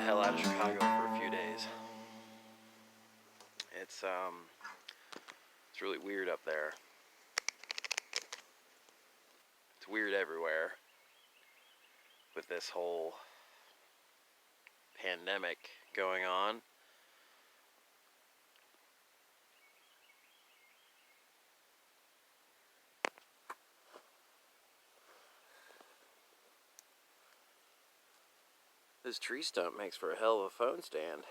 the hell out of Chicago for a few days. It's really weird up there. It's weird everywhere with this whole pandemic going on. This tree stump makes for a hell of a phone stand.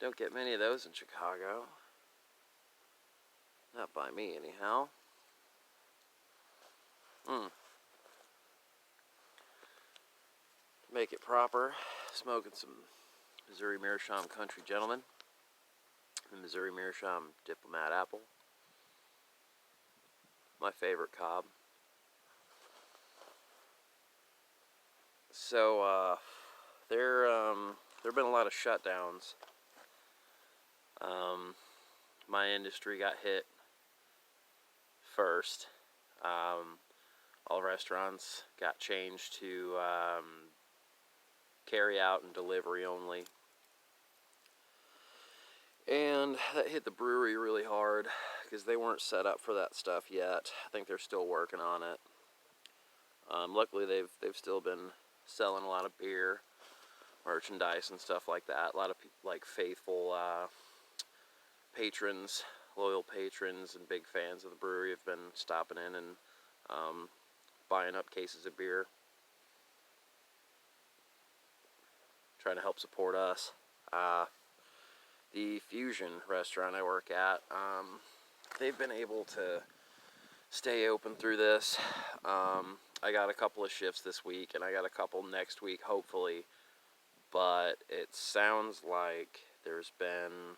Don't get many of those in Chicago. Not by me, anyhow. Make it proper. Smoking some Missouri Meerschaum Country Gentleman. The Missouri Meerschaum Diplomat Apple. My favorite cob. So, there have been a lot of shutdowns. My industry got hit first. All restaurants got changed to carry out and delivery only. And that hit the brewery really hard because they weren't set up for that stuff yet. I think they're still working on it. Luckily, they've still been selling a lot of beer, merchandise, and stuff like that. A lot of faithful patrons, loyal patrons, and big fans of the brewery have been stopping in and buying up cases of beer, trying to help support us. The Fusion restaurant I work at, they've been able to stay open through this. I got a couple of shifts this week, and I got a couple next week, hopefully. But it sounds like there's been,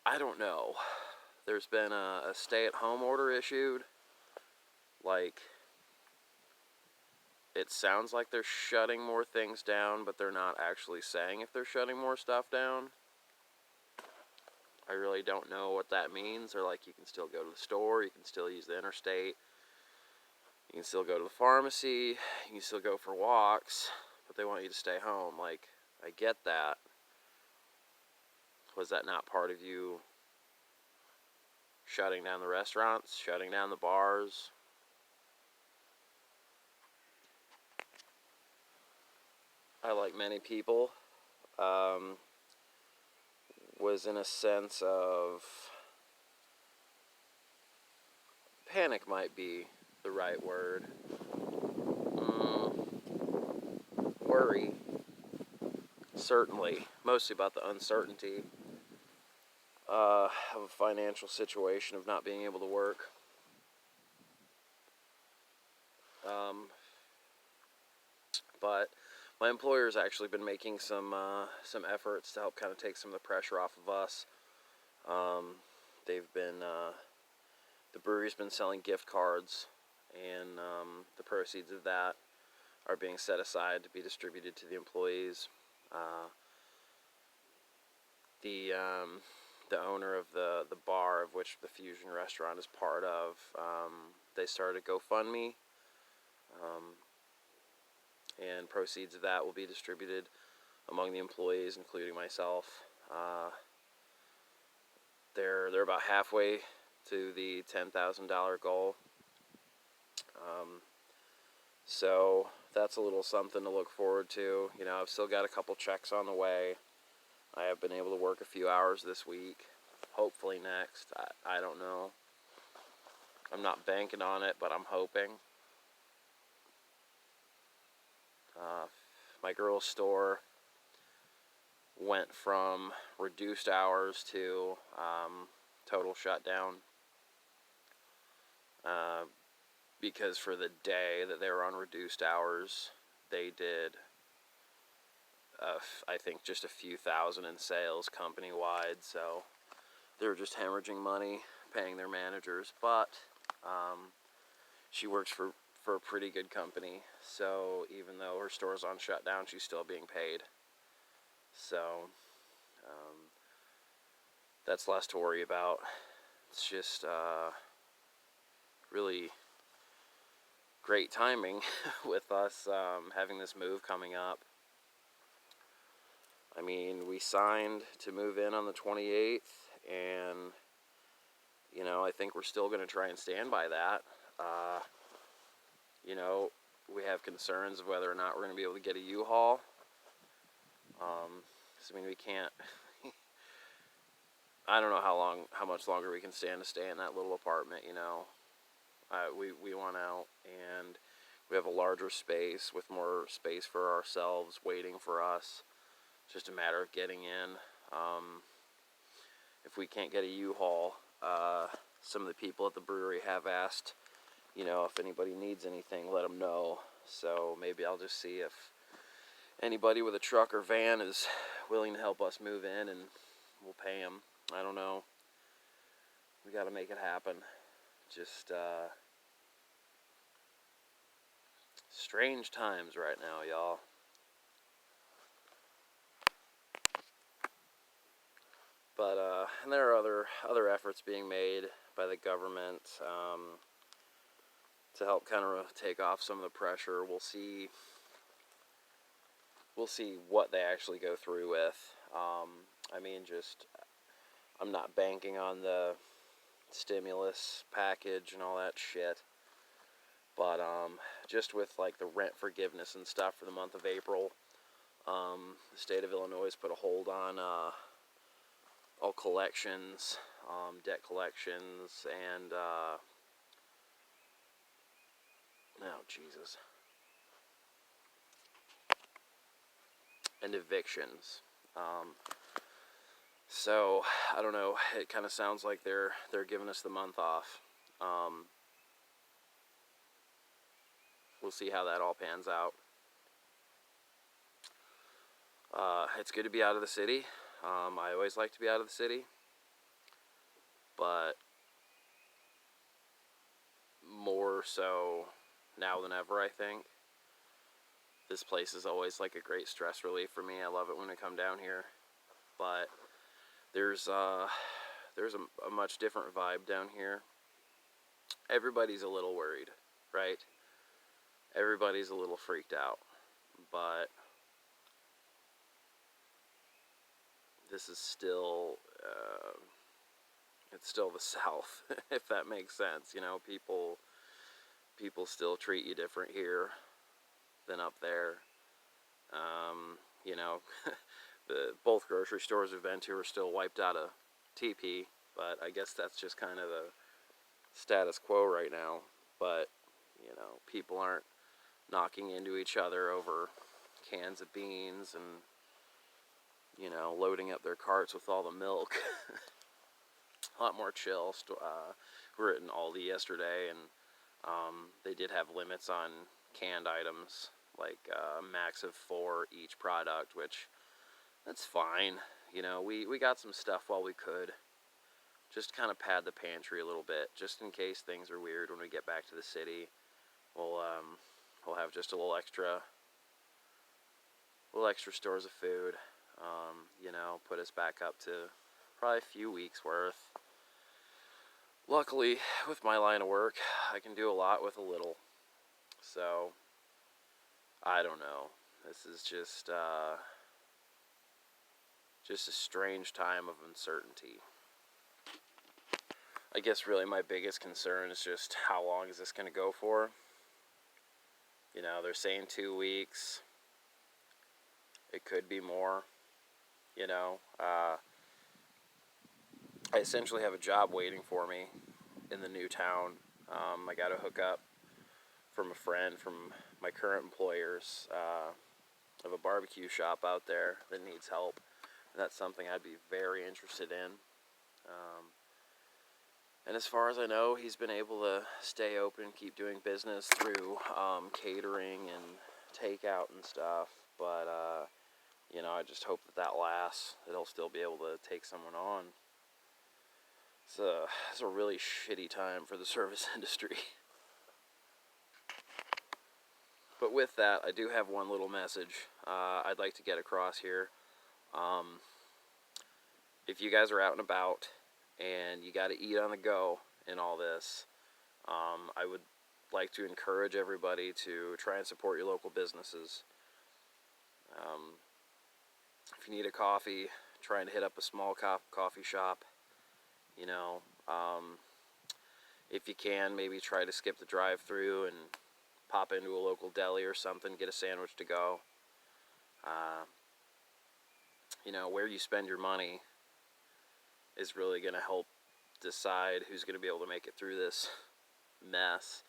I don't know, there's been a stay-at-home order issued. It sounds like they're shutting more things down, but they're not actually saying if they're shutting more stuff down. I really don't know what that means. Or you can still go to the store, you can still use the interstate, you can still go to the pharmacy, you can still go for walks, but they want you to stay home. I get that. Was that not part of you shutting down the restaurants, shutting down the bars? I, like many people, was in a sense of panic might be the right word. Worry, certainly, mostly about the uncertainty of a financial situation of not being able to work. But my employer's actually been making some efforts to help kind of take some of the pressure off of us. They've been the brewery's been selling gift cards, and the proceeds of that are being set aside to be distributed to the employees. The owner of the bar of which the Fusion restaurant is part of, they started a GoFundMe. And proceeds of that will be distributed among the employees, including myself. They're about halfway to the $10,000 goal. So that's a little something to look forward to. I've still got a couple checks on the way. I have been able to work a few hours this week. Hopefully next. I don't know. I'm not banking on it, but I'm hoping. My girl's store went from reduced hours to total shutdown because for the day that they were on reduced hours, they did, I think, just a few thousand in sales company-wide, so they were just hemorrhaging money, paying their managers, but she works for a pretty good company, so even though her store's on shutdown, she's still being paid. So that's less to worry about. It's just really great timing with us having this move coming up. I mean, we signed to move in on the 28th, and, you know, I think we're still going to try and stand by that. You know, we have concerns of whether or not we're going to be able to get a U-Haul. I mean, we can't, I don't know how much longer we can stand to stay in that little apartment, you know. We want out, and we have a larger space with more space for ourselves waiting for us. Just a matter of getting in. If we can't get a U-Haul, some of the people at the brewery have asked, you know, if anybody needs anything, let them know. So maybe I'll just see if anybody with a truck or van is willing to help us move in, and we'll pay them. I don't know. We got to make it happen. Just strange times right now, y'all. But and there are other efforts being made by the government to help kind of take off some of the pressure. We'll see what they actually go through with. I mean, I'm not banking on the stimulus package and all that shit. But just with like the rent forgiveness and stuff for the month of April, the state of Illinois put a hold on all collections, debt collections, and and evictions. So I don't know. It kind of sounds like they're giving us the month off. We'll see how that all pans out. It's good to be out of the city. I always like to be out of the city, but more so now than ever, I think. This place is always like a great stress relief for me. I love it when I come down here, but there's a much different vibe down here. Everybody's a little worried, right? Everybody's a little freaked out, but this is still it's still the South, if that makes sense. You know, people still treat you different here than up there. You know, both grocery stores we've been to are still wiped out of TP, but I guess that's just kind of the status quo right now. But, you know, people aren't knocking into each other over cans of beans and, you know, loading up their carts with all the milk. A lot more chill. We were at an Aldi yesterday, and they did have limits on canned items, like a max of 4 each product, which that's fine. You know, we got some stuff while we could. Just kind of pad the pantry a little bit, just in case things are weird when we get back to the city. We'll have just a little extra stores of food. You know, put us back up to probably a few weeks worth. Luckily, with my line of work, I can do a lot with a little. So, I don't know. This is just a strange time of uncertainty. I guess really my biggest concern is just how long is this going to go for? You know, they're saying 2 weeks. It could be more. You know, I essentially have a job waiting for me in the new town. I got a hookup from a friend from my current employers of a barbecue shop out there that needs help. And that's something I'd be very interested in. And as far as I know, he's been able to stay open, keep doing business through catering and takeout and stuff. But, you know, I just hope that lasts, that he'll still be able to take someone on. It's a really shitty time for the service industry. But with that, I do have one little message I'd like to get across here. If you guys are out and about and you got to eat on the go in all this, I would like to encourage everybody to try and support your local businesses. If you need a coffee, try and hit up a small coffee shop. You know, if you can, maybe try to skip the drive-through and pop into a local deli or something, get a sandwich to go. You know, where you spend your money is really going to help decide who's going to be able to make it through this mess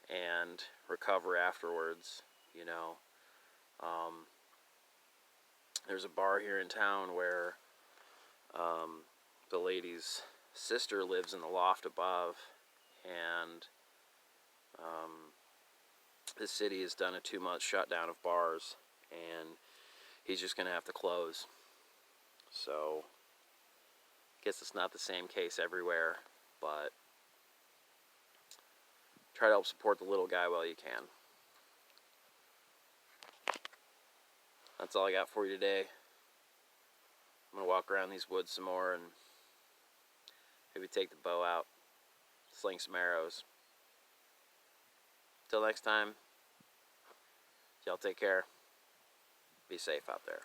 and recover afterwards. You know, there's a bar here in town where the lady's sister lives in the loft above, and the city has done a 2-month shutdown of bars, and he's just going to have to close. So, I guess it's not the same case everywhere, but try to help support the little guy while you can. That's all I got for you today. I'm going to walk around these woods some more and maybe take the bow out, sling some arrows. Till next time, y'all take care. Be safe out there.